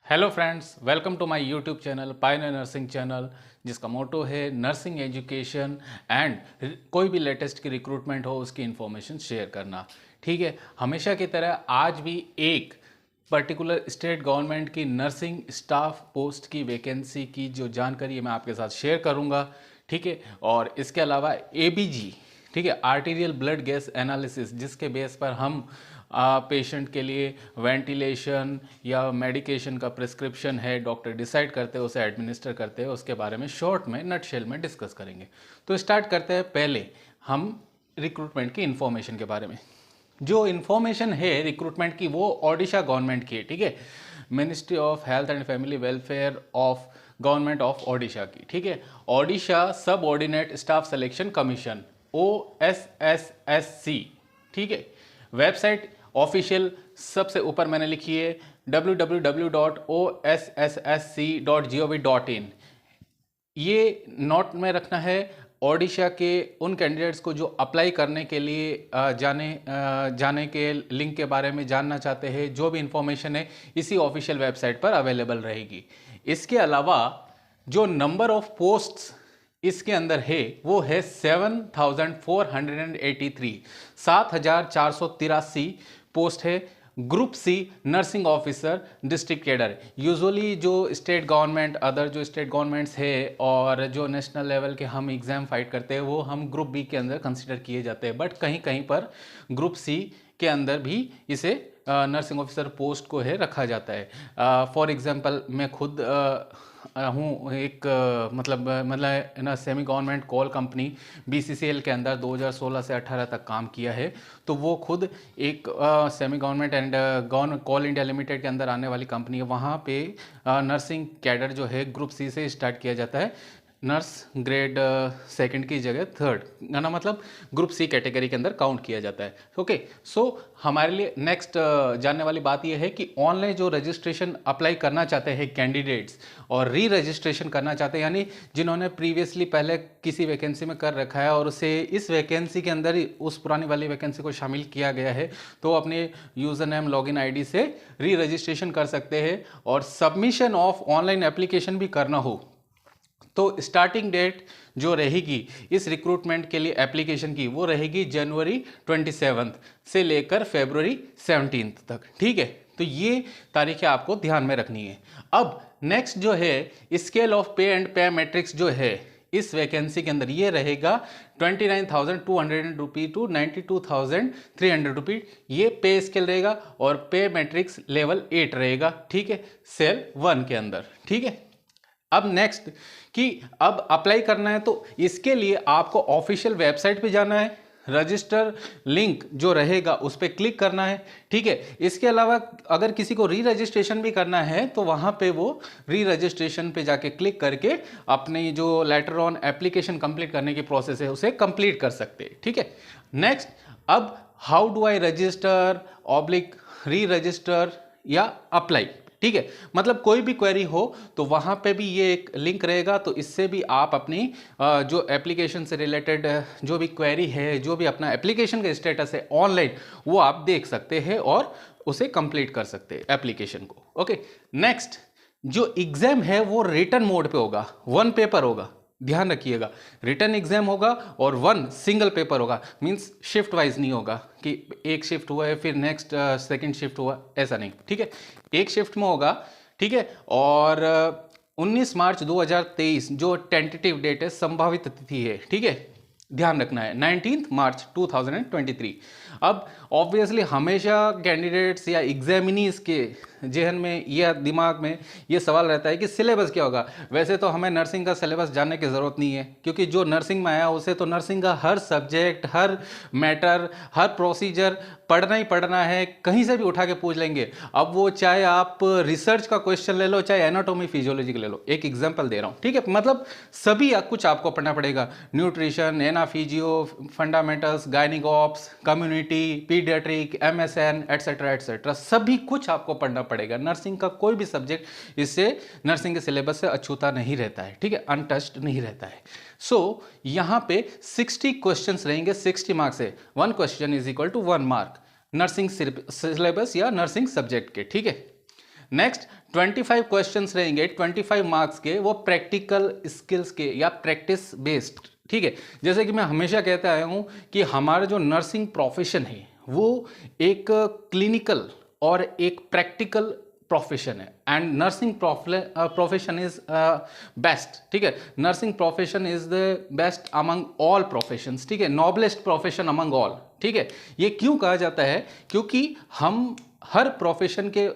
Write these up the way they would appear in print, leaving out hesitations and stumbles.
Hello friends, welcome to my YouTube channel pioneer nursing channel, जिसका motto है nursing education and कोई भी latest की रिक्रूटमेंट हो उसकी इन्फॉर्मेशन शेयर करना। ठीक है, हमेशा की तरह आज भी एक पर्टिकुलर स्टेट गवर्नमेंट की नर्सिंग स्टाफ पोस्ट की वैकेंसी की जो जानकारी है मैं आपके साथ शेयर करूंगा। ठीक है, और इसके अलावा एबीजी, ठीक है, आर्टीरियल ब्लड गैस एनालिसिस, जिसके बेस पर हम पेशेंट के लिए वेंटिलेशन या मेडिकेशन का प्रिस्क्रिप्शन है डॉक्टर डिसाइड करते हैं, उसे एडमिनिस्टर करते हैं, उसके बारे में शॉर्ट में नटशेल में डिस्कस करेंगे। तो स्टार्ट करते हैं पहले हम रिक्रूटमेंट की इन्फॉर्मेशन के बारे में। जो इन्फॉर्मेशन है रिक्रूटमेंट की वो ओडिशा गवर्नमेंट की है। ठीक है, ministry of health and family welfare of government of Odisha की। ठीक है, ओडिशा सब ordinate staff selection commission OSSSC। ठीक है, वेबसाइट ऑफिशियल सबसे ऊपर मैंने लिखी है www.ossssc.gov.in। ये नोट में रखना है ओडिशा के उन कैंडिडेट्स को जो अप्लाई करने के लिए जाने के लिंक के बारे में जानना चाहते हैं। जो भी इंफॉर्मेशन है इसी ऑफिशियल वेबसाइट पर अवेलेबल रहेगी। इसके अलावा जो नंबर ऑफ पोस्ट्स इसके अंदर है वो है 7,483, 7,483 पोस्ट है। Group C nursing officer district cadre. Usually जो स्टेट गवर्नमेंट अदर जो स्टेट गवर्नमेंट्स है और जो नेशनल लेवल के हम एग्जाम फाइट करते हैं वो हम ग्रुप बी के अंदर कंसिडर किए जाते हैं, बट कहीं कहीं पर ग्रुप सी के अंदर भी इसे नर्सिंग ऑफिसर पोस्ट को है रखा जाता है। फॉर एग्जांपल मैं खुद हूँ एक मतलब ना semi government call company BCCL के अंदर 2016 से 18 तक काम किया है। तो वो खुद एक semi government and call India limited के अंदर आने वाली कंपनी है। वहाँ पे नर्सिंग कैडर जो है ग्रुप सी से स्टार्ट किया जाता है, नर्स ग्रेड सेकंड की जगह थर्ड, ना मतलब ग्रुप सी कैटेगरी के अंदर काउंट किया जाता है। ओके, सो हमारे लिए नेक्स्ट जानने वाली बात यह है कि ऑनलाइन जो रजिस्ट्रेशन अप्लाई करना चाहते हैं कैंडिडेट्स और री रजिस्ट्रेशन करना चाहते हैं, यानी जिन्होंने प्रीवियसली पहले किसी वैकेंसी में कर रखा है और उसे इस वैकेंसी के अंदर ही उस पुरानी वाली वैकेंसी को शामिल किया गया है, तो अपने यूज़र नेम लॉगिन आईडी से री रजिस्ट्रेशन कर सकते हैं। और सबमिशन ऑफ ऑनलाइन एप्लीकेशन भी करना हो तो स्टार्टिंग डेट जो रहेगी इस रिक्रूटमेंट के लिए एप्लीकेशन की वो रहेगी जनवरी 27 से लेकर फरवरी 17 तक। ठीक है, तो ये तारीखें आपको ध्यान में रखनी है। अब नेक्स्ट जो है स्केल ऑफ पे एंड पे मैट्रिक्स जो है इस वैकेंसी के अंदर ये रहेगा 29,200 रुपी टू 92,300 रुपी, ये पे स्केल रहेगा और पे मैट्रिक्स लेवल 8 रहेगा। ठीक है, सेल 1 के अंदर। ठीक है, अब नेक्स्ट कि अब अप्लाई करना है तो इसके लिए आपको ऑफिशियल वेबसाइट पे जाना है, रजिस्टर लिंक जो रहेगा उस पर क्लिक करना है। ठीक है, इसके अलावा अगर किसी को री रजिस्ट्रेशन भी करना है तो वहां पे वो री रजिस्ट्रेशन पे जाके क्लिक करके अपनी जो लेटर ऑन एप्लीकेशन कंप्लीट करने की प्रोसेस है उसे कंप्लीट कर सकते हैं। ठीक है, नेक्स्ट अब how do I register oblique री रजिस्टर या अप्लाई। ठीक है, मतलब कोई भी क्वेरी हो तो वहां पे भी ये एक लिंक रहेगा, तो इससे भी आप अपनी जो एप्लीकेशन से रिलेटेड जो भी क्वेरी है, जो भी अपना एप्लीकेशन का स्टेटस है ऑनलाइन, वो आप देख सकते हैं और उसे कंप्लीट कर सकते हैं एप्लीकेशन को। ओके, नेक्स्ट जो एग्जाम है वो रिटन मोड पे होगा, 1 पेपर होगा, ध्यान रखिएगा। रिटन एग्जाम होगा और 1 सिंगल पेपर होगा, मींस शिफ्ट वाइज नहीं होगा कि एक शिफ्ट हुआ है फिर नेक्स्ट सेकंड शिफ्ट हुआ, ऐसा नहीं। ठीक है, एक शिफ्ट में होगा। ठीक है, और 19 मार्च 2023 जो टेंटेटिव डेट है, संभावित तिथि है। ठीक है, ध्यान रखना है 19 मार्च 2023। अब ऑब्वियसली हमेशा कैंडिडेट्स या एग्जामिनीज के जहन में या दिमाग में ये सवाल रहता है कि सिलेबस क्या होगा। वैसे तो हमें नर्सिंग का सिलेबस जानने की ज़रूरत नहीं है, क्योंकि जो नर्सिंग में आया उसे तो नर्सिंग का हर सब्जेक्ट, हर मैटर, हर प्रोसीजर पढ़ना ही पढ़ना है, कहीं से भी उठा के पूछ लेंगे। अब वो चाहे आप रिसर्च का क्वेश्चन ले लो, चाहे एनाटॉमी फिजियोलॉजी का ले लो, एक एग्जाम्पल दे रहा हूँ। ठीक है, मतलब सभी कुछ आपको पढ़ना पड़ेगा, nutrition, ana physio, fundamentals, gynaec obs, community, paediatric, MSN et cetera et cetera, सभी कुछ आपको पढ़ना पड़ेगा। नर्सिंग का कोई भी सब्जेक्ट इससे नर्सिंग के सिलेबस से अछूता नहीं रहता है। ठीक है, अनटच्ड नहीं रहता है। सो यहां पे 60 क्वेश्चंस रहेंगे, 60 मार्क्स है, 1 question is equal to 1 mark nursing syllabus या नर्सिंग सब्जेक्ट के। ठीक है, नेक्स्ट 25 क्वेश्चंस रहेंगे 25 मार्क्स के, वो प्रैक्टिकल स्किल्स के या प्रैक्टिस बेस्ड। ठीक है, जैसे कि मैं हमेशा कहता आया हूं कि हमारा जो नर्सिंग प्रोफेशन है वो एक क्लिनिकल और एक प्रैक्टिकल प्रोफेशन है, and nursing profession is best. ठीक है, nursing profession is the best among all professions. ठीक है, नोबलेस्ट प्रोफेशन अमंग ऑल। ठीक है, ये क्यों कहा जाता है? क्योंकि हम हर प्रोफेशन के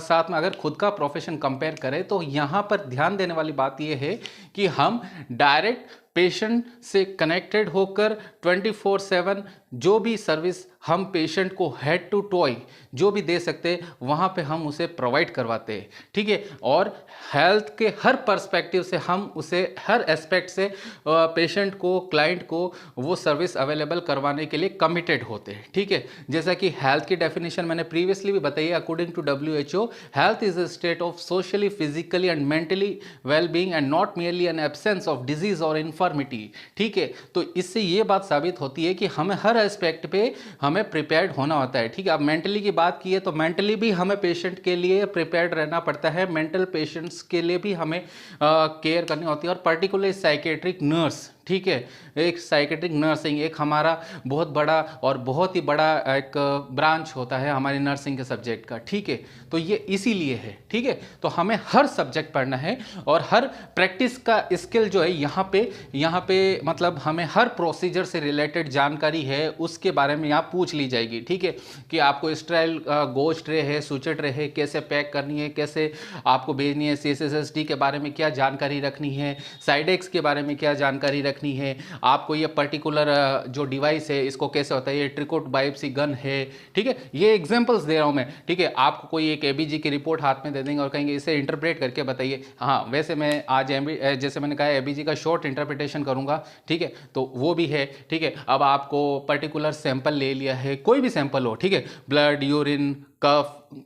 साथ में अगर खुद का प्रोफेशन कंपेयर करें तो यहाँ पर ध्यान देने वाली बात यह है कि हम डायरेक्ट पेशेंट से कनेक्टेड होकर 24/7 जो भी सर्विस हम पेशेंट को हेड टू टॉय जो भी दे सकते हैं वहाँ पे हम उसे प्रोवाइड करवाते हैं। ठीक है, और हेल्थ के हर पर्सपेक्टिव से हम उसे हर एस्पेक्ट से पेशेंट को, क्लाइंट को वो सर्विस अवेलेबल करवाने के लिए कमिटेड होते हैं। ठीक है, जैसा कि हेल्थ की डेफिनेशन मैंने प्रीवियसली भी बताई है, according to WHO health is a state of socially, physically and mentally well being and not merely an absence of disease और इन्फॉर्मिटी। ठीक है, तो इससे ये बात साबित होती है कि हमें हर एस्पेक्ट पे हमें प्रिपेयर्ड होना होता है। ठीक है, अब मेंटली की बात की है तो मेंटली भी हमें पेशेंट के लिए प्रिपेयर्ड रहना पड़ता है, मेंटल पेशेंट्स के लिए भी हमें केयर करनी होती है, और पर्टिकुलर साइकेट्रिक नर्स। ठीक है, एक साइकेट्रिक नर्सिंग एक हमारा बहुत बड़ा और बहुत ही बड़ा एक ब्रांच होता है हमारी नर्सिंग के सब्जेक्ट का। ठीक है, तो ये इसीलिए है। ठीक है, तो हमें हर सब्जेक्ट पढ़ना है और हर प्रैक्टिस का स्किल जो है यहाँ पे मतलब हमें हर प्रोसीजर से रिलेटेड जानकारी है उसके बारे में यहाँ पूछ ली जाएगी। ठीक है, कि आपको स्ट्राइल गोज ट्रे है, सूचर ट्रे है, कैसे पैक करनी है, कैसे आपको भेजनी है, CSSD के बारे में क्या जानकारी रखनी है, साइडेक्स के बारे में क्या जानकारी रखनी है, आपको ये पर्टिकुलर जो डिवाइस है इसको कैसे होता है, ये ट्रिकोट बायोप्सी गन है। ठीक है, ये एग्जांपल्स दे रहा हूं मैं। ठीक है, आपको कोई एक ABG की रिपोर्ट हाथ में दे देंगे और कहेंगे इसे इंटरप्रेट करके बताइए। हाँ, वैसे मैं आज जैसे मैंने कहा ABG का शॉर्ट इंटरप्रिटेशन करूंगा। ठीक है, तो वो भी है। ठीक है, अब आपको पर्टिकुलर सैंपल ले लिया है, कोई भी सैंपल हो। ठीक है, ब्लड, यूरिन, कफ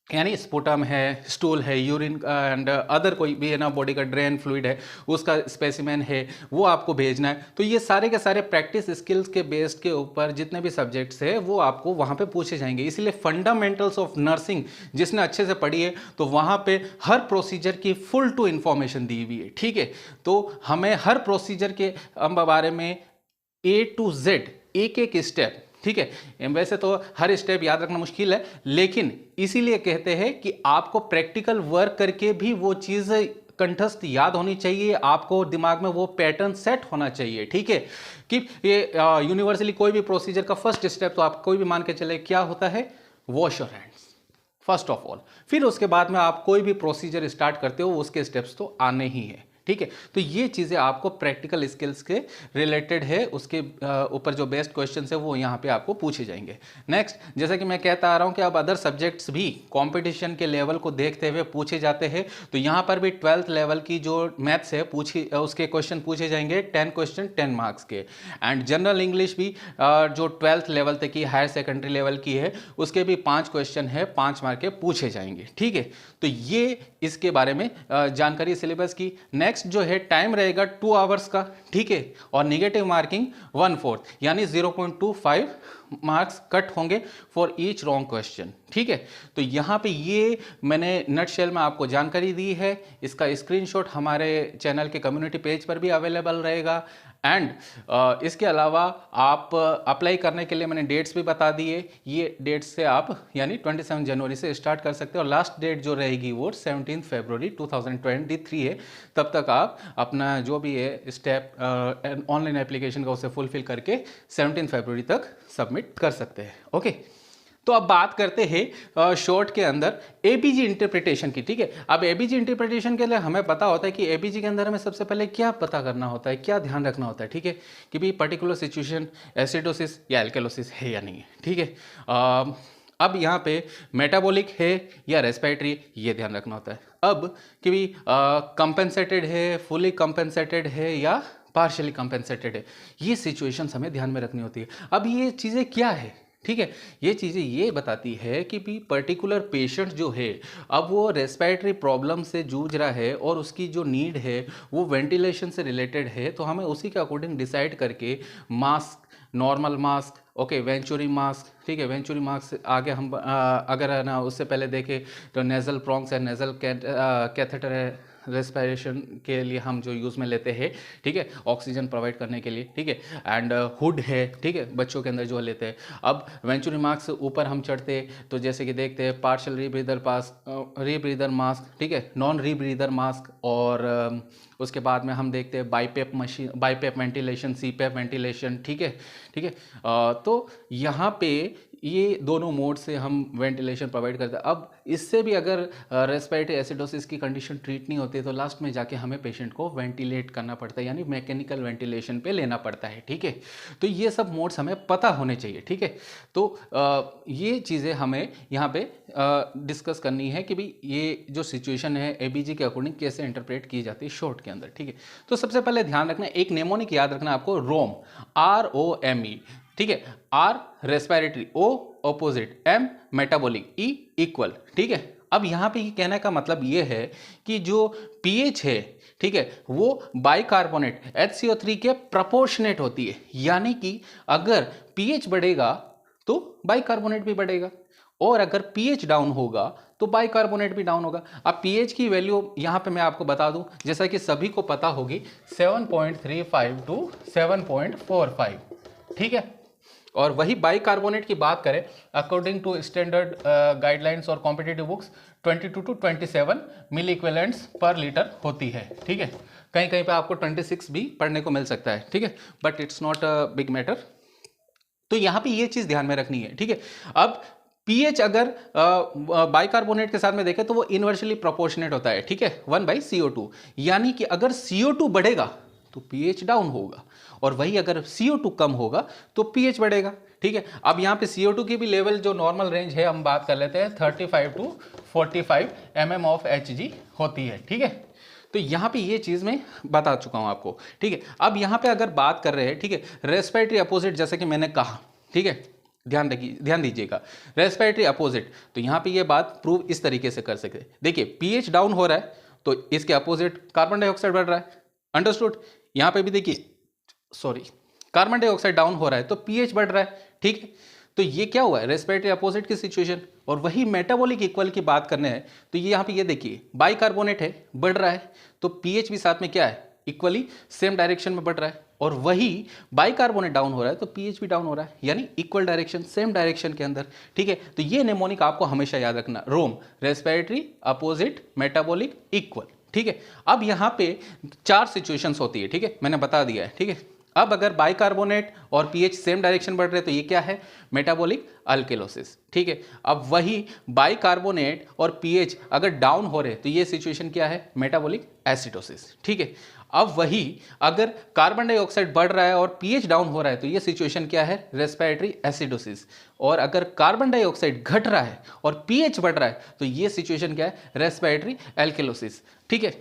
यानी स्पुटम है, स्टूल है, यूरिन एंड अदर कोई भी है ना, बॉडी का ड्रेन फ्लूइड है उसका स्पेसिमेन है, वो आपको भेजना है। तो ये सारे के सारे प्रैक्टिस स्किल्स के बेस्ड के ऊपर जितने भी सब्जेक्ट्स है वो आपको वहाँ पे पूछे जाएंगे। इसलिए फंडामेंटल्स ऑफ नर्सिंग जिसने अच्छे से पढ़ी है तो वहाँ पे हर प्रोसीजर की फुल टू इंफॉर्मेशन दी हुई है। ठीक है, तो हमें हर प्रोसीजर के बारे में A to Z एक एक स्टेप। ठीक है, वैसे तो हर स्टेप याद रखना मुश्किल है, लेकिन इसीलिए कहते हैं कि आपको प्रैक्टिकल वर्क करके भी वो चीज़ कंठस्थ याद होनी चाहिए, आपको दिमाग में वो पैटर्न सेट होना चाहिए। ठीक है, कि ये यूनिवर्सली कोई भी प्रोसीजर का फर्स्ट स्टेप तो आप कोई भी मान के चले क्या होता है, wash your hands first of all. फिर उसके बाद में आप कोई भी प्रोसीजर स्टार्ट करते हो उसके स्टेप्स तो आने ही है। ठीक है, तो ये चीज़ें आपको प्रैक्टिकल स्किल्स के रिलेटेड है, उसके ऊपर जो बेस्ट क्वेश्चन है वो यहाँ पे आपको पूछे जाएंगे। नेक्स्ट, जैसा कि मैं कहता आ रहा हूँ कि अब अदर सब्जेक्ट्स भी कंपटीशन के लेवल को देखते हुए पूछे जाते हैं, तो यहाँ पर भी 12th लेवल की जो मैथ्स है उसके क्वेश्चन पूछे जाएंगे, 10 क्वेश्चन 10 मार्क्स के। एंड जनरल इंग्लिश भी जो 12th लेवल तक की हायर सेकेंडरी लेवल की है उसके भी 5 क्वेश्चन है, 5 मार्क के पूछे जाएंगे। ठीक है, तो ये इसके बारे में जानकारी सिलेबस की। नेक्स्ट जो है टाइम रहेगा 2 आवर्स का। ठीक है, और निगेटिव मार्किंग 1/4 यानी 0.25 मार्क्स कट होंगे फॉर ईच रॉन्ग क्वेश्चन। ठीक है, तो यहाँ पे ये मैंने नटशेल में आपको जानकारी दी है, इसका स्क्रीनशॉट हमारे चैनल के कम्युनिटी पेज पर भी अवेलेबल रहेगा। एंड इसके अलावा आप अप्लाई करने के लिए मैंने डेट्स भी बता दिए, ये डेट्स से आप यानी 27 जनवरी से स्टार्ट कर सकते हो, और लास्ट डेट जो रहेगी वो 17 फरवरी 2023 है। तब तक आप अपना जो भी है स्टेप ऑनलाइन एप्लीकेशन का उसे फुलफिल करके 17 फरवरी तक सबमिट कर सकते हैं। ओके, तो अब बात करते हैं शॉर्ट के अंदर ABG इंटरप्रिटेशन की। ठीक है, अब ABG इंटरप्रिटेशन के लिए हमें पता होता है कि ABG के अंदर हमें सबसे पहले क्या पता करना होता है, क्या ध्यान रखना होता है। ठीक है, कि भाई पर्टिकुलर सिचुएशन एसिडोसिस या एल्केलोसिस है या नहीं है। ठीक है, अब यहाँ पे मेटाबॉलिक है या रेस्पिरेटरी, ये ध्यान रखना होता है। अब कि भाई कंपेंसेटेड है, फुली कंपेंसेटेड है या पार्शियली कंपेंसेटेड है, ये सिचुएशंस हमें ध्यान में रखनी होती है। अब ये चीज़ें क्या है, ठीक है, ये चीज़ें ये बताती है कि भी पर्टिकुलर पेशेंट जो है अब वो रेस्पिरेटरी प्रॉब्लम से जूझ रहा है और उसकी जो नीड है वो वेंटिलेशन से रिलेटेड है, तो हमें उसी के अकॉर्डिंग डिसाइड करके mask normal mask, okay, venturi mask, ठीक है, वेंचुरी मास्क से आगे हम अगर है ना उससे पहले देखें तो नेज़ल प्रोंक्स है, नेज़ल कैथेटर है, रेस्पिरेशन के लिए हम जो यूज़ में लेते हैं, ठीक है, ऑक्सीजन प्रोवाइड करने के लिए, ठीक है, एंड हुड है, ठीक है, बच्चों के अंदर जो लेते हैं। अब वेंचुरी मास्क से ऊपर हम चढ़ते तो जैसे कि देखते हैं पार्शियल रीब्रीदर मास्क, ठीक है, नॉन रीब्रीदर मास्क, और उसके बाद में हम देखते हैं बाईपेप वेंटिलेशन, सीपेप वेंटिलेशन, ठीक है, ठीक है। तो यहाँ पे ये दोनों मोड से हम वेंटिलेशन प्रोवाइड करते हैं। अब इससे भी अगर रेस्पिरेटरी एसिडोसिस की कंडीशन ट्रीट नहीं होती है तो लास्ट में जाके हमें पेशेंट को वेंटिलेट करना पड़ता है, यानी मैकेनिकल वेंटिलेशन पे लेना पड़ता है, ठीक है। तो ये सब मोड्स हमें पता होने चाहिए, ठीक है। तो ये चीज़ें हमें यहाँ पे डिस्कस करनी है कि भाई ये जो सिचुएशन है एबीजी के अकॉर्डिंग कैसे इंटरप्रेट की जाती है शॉर्ट के अंदर, ठीक है। तो सबसे पहले ध्यान रखना, एक नेमोनिक याद रखना आपको, रोम, ROME, ठीक है, R respiratory, O opposite, M metabolic, E equal, ठीक है। अब यहाँ पे कहने का मतलब ये है कि जो pH है, ठीक है, वो बाइकार्बोनेट HCO3 के प्रोपोर्शनेट होती है, यानी कि अगर pH बढ़ेगा तो बाइकार्बोनेट भी बढ़ेगा, और अगर pH डाउन होगा तो बाइकार्बोनेट भी डाउन होगा। अब pH की वैल्यू यहाँ पे मैं आपको बता दूं, जैसा कि सभी को पता होगी, 7.35 टू 7.45, ठीक है। और वही बाइकार्बोनेट की बात करें, अकॉर्डिंग टू स्टैंडर्ड गाइडलाइंस और competitive books 22 to 27 milliequivalents per litre होती है, ठीक है। कहीं कहीं पे आपको 26 भी पढ़ने को मिल सकता है, ठीक है, but it's not a big matter. तो यहाँ पे ये चीज़ ध्यान में रखनी है, ठीक है। अब pH अगर बाइकार्बोनेट के साथ में देखें तो वो इनवर्सली प्रोपोर्शनेट होता है, ठीक है, 1/CO2, यानी कि अगर CO2 बढ़ेगा तो pH डाउन होगा, और वही अगर CO2 कम होगा तो pH बढ़ेगा, ठीक है। अब यहाँ पे CO2 की भी लेवल जो नॉर्मल रेंज है हम बात कर लेते हैं, 35 टू 45 mm ऑफ Hg होती है, ठीक है। तो यहाँ पे ये चीज़ मैं बता चुका हूँ आपको, ठीक है। अब यहाँ पे अगर बात कर रहे हैं, ठीक है, रेस्पिरेटरी अपोजिट, जैसे कि मैंने कहा, ठीक है, ध्यान दीजिएगा, रेस्पिरेटरी अपोजिट, तो यहाँ पे ये बात प्रूव इस तरीके से कर सकते हैं। देखिए pH डाउन हो रहा है तो इसके अपोजिट कार्बन डाइऑक्साइड बढ़ रहा है, अंडरस्टूड। यहाँ पे भी देखिए, सॉरी, कार्बन डाइऑक्साइड डाउन हो रहा है तो pH बढ़ रहा है, ठीक है। तो ये क्या हुआ है, रेस्पिरेटरी अपोजिट की सिचुएशन। और वही मेटाबॉलिक इक्वल की बात करने हैं तो ये यहाँ पे ये देखिए बाइकार्बोनेट है, बढ़ रहा है, तो pH भी साथ में क्या है, इक्वली सेम डायरेक्शन में बढ़ रहा है, और वही बाइकार्बोनेट डाउन हो रहा है तो pH भी डाउन हो रहा है, यानी इक्वल डायरेक्शन, सेम डायरेक्शन के अंदर, ठीक है। तो ये नेमोनिक आपको हमेशा याद रखना, रोम, रेस्पिरेटरी अपोजिट, मेटाबॉलिक इक्वल, ठीक है। अब यहाँ पे 4 सिचुएशंस होती है, ठीक है, मैंने बता दिया है, ठीक है। अब अगर बाइकार्बोनेट और pH सेम डायरेक्शन बढ़ रहे हैं तो ये क्या है, मेटाबॉलिक अल्केलोसिस, ठीक है। अब वही बाइकार्बोनेट और pH अगर डाउन हो रहे तो ये सिचुएशन क्या है, मेटाबॉलिक एसिडोसिस, ठीक है। अब वही अगर कार्बन डाइऑक्साइड बढ़ रहा है और pH डाउन हो रहा है तो ये सिचुएशन क्या है, रेस्पिरेटरी एसिडोसिस। और अगर कार्बन डाइऑक्साइड घट रहा है और pH बढ़ रहा है तो ये सिचुएशन क्या है, रेस्पिरेटरी एल्केलोसिस, ठीक है।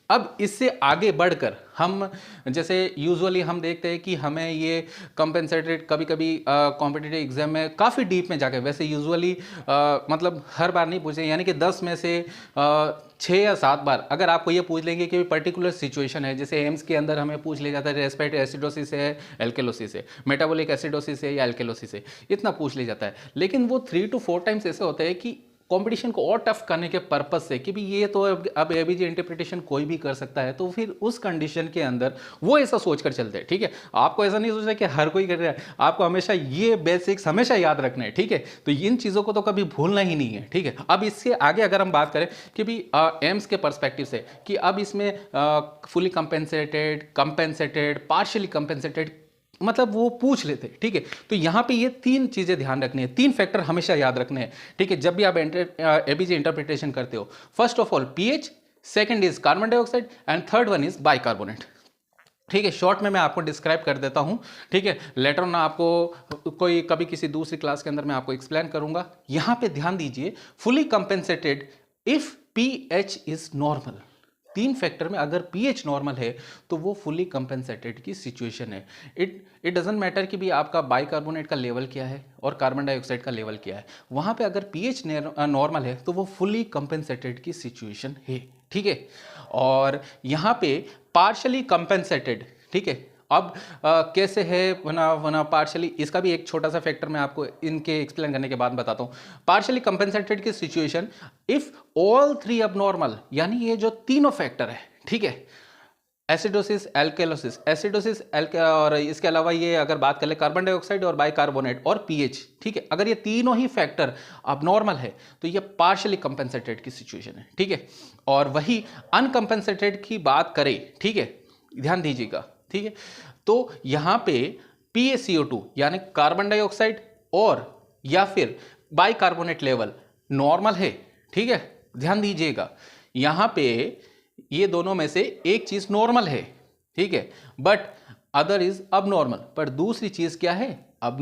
अब इससे आगे बढ़कर हम, जैसे यूजुअली हम देखते हैं कि हमें ये कंपेंसेटेड कभी कभी कॉम्पिटिटिव एग्जाम में काफ़ी डीप में जाके, वैसे यूजुअली मतलब हर बार नहीं पूछे, यानी कि 10 में से 6 या 7 बार अगर आपको ये पूछ लेंगे कि पर्टिकुलर सिचुएशन है, जैसे एम्स के अंदर हमें पूछ लिया जाता है रेस्पिरेटरी एसिडोसिस है, एल्केलोसिस है, मेटाबॉलिक एसिडोसिस है या एल्केलोसिस है, इतना पूछ लिया जाता है। लेकिन वो 3 to 4 टाइम्स ऐसे होते हैं कि कंपटीशन को और टफ करने के पर्पस से कि भी ये तो अब एबीजी इंटरप्रिटेशन कोई भी कर सकता है, तो फिर उस कंडीशन के अंदर वो ऐसा सोचकर चलते हैं, ठीक है। आपको ऐसा नहीं सोचना कि हर कोई कर रहा है, आपको हमेशा ये बेसिक्स हमेशा याद रखना है, ठीक है। तो इन चीज़ों को तो कभी भूलना ही नहीं है, ठीक है। अब इससे आगे अगर हम बात करें कि भी एम्स के परस्पेक्टिव से कि अब इसमें फुली कंपेंसेटेड, पार्शियली कंपेंसेटेड, मतलब वो पूछ लेते, ठीक है। तो यहाँ पे ये 3 चीज़ें ध्यान रखनी है, 3 फैक्टर हमेशा याद रखने हैं, ठीक है, जब भी आप एबीजी इंटरप्रिटेशन करते हो। First of all pH, second is carbon dioxide, and third one is bicarbonate, ठीक है। शॉर्ट में मैं आपको डिस्क्राइब कर देता हूँ, ठीक है, लेटर ऑन आपको कोई कभी किसी दूसरी क्लास के अंदर मैं आपको एक्सप्लेन करूंगा। यहाँ पे ध्यान दीजिए, fully compensated if pH is normal, 3 factor में अगर pH नॉर्मल है तो वो फुली कंपेंसेटेड की सिचुएशन है। इट डजेंट मैटर कि भी आपका बाइकार्बोनेट का लेवल क्या है और कार्बन डाइऑक्साइड का लेवल क्या है, वहाँ पे अगर pH नॉर्मल है तो वो फुली कंपेंसेटेड की सिचुएशन है, ठीक है। और यहाँ पे पार्शली कंपेंसेटेड, ठीक है, अब कैसे है वना वना पार्शली, इसका भी एक छोटा सा फैक्टर मैं आपको इनके एक्सप्लेन करने के बाद बताता हूँ। पार्शली कंपेंसेटेड की सिचुएशन इफ ऑल थ्री अब नॉर्मल, यानी ये जो तीनों फैक्टर है, ठीक है, एसिडोसिस, एल्केलोसिस, एसिडोसिस और इसके अलावा ये अगर बात कर ले कार्बन डाइऑक्साइड और बाइकार्बोनेट और पीएच, ठीक है, अगर ये तीनों ही फैक्टर अब नॉर्मल है तो ये पार्शियली कंपेंसेटेड की सिचुएशन है, ठीक है। और वही अनकंपेंसेटेड की बात करें, ठीक है, ध्यान दीजिएगा, ठीक है, तो यहां पे PaCO2 यानी कार्बन डाइऑक्साइड और या फिर बाइकार्बोनेट लेवल नॉर्मल है, ठीक है, ध्यान दीजिएगा, यहां पे ये दोनों में से एक चीज नॉर्मल है, ठीक है, बट अदर इज अब नॉर्मल, पर दूसरी चीज क्या है, अब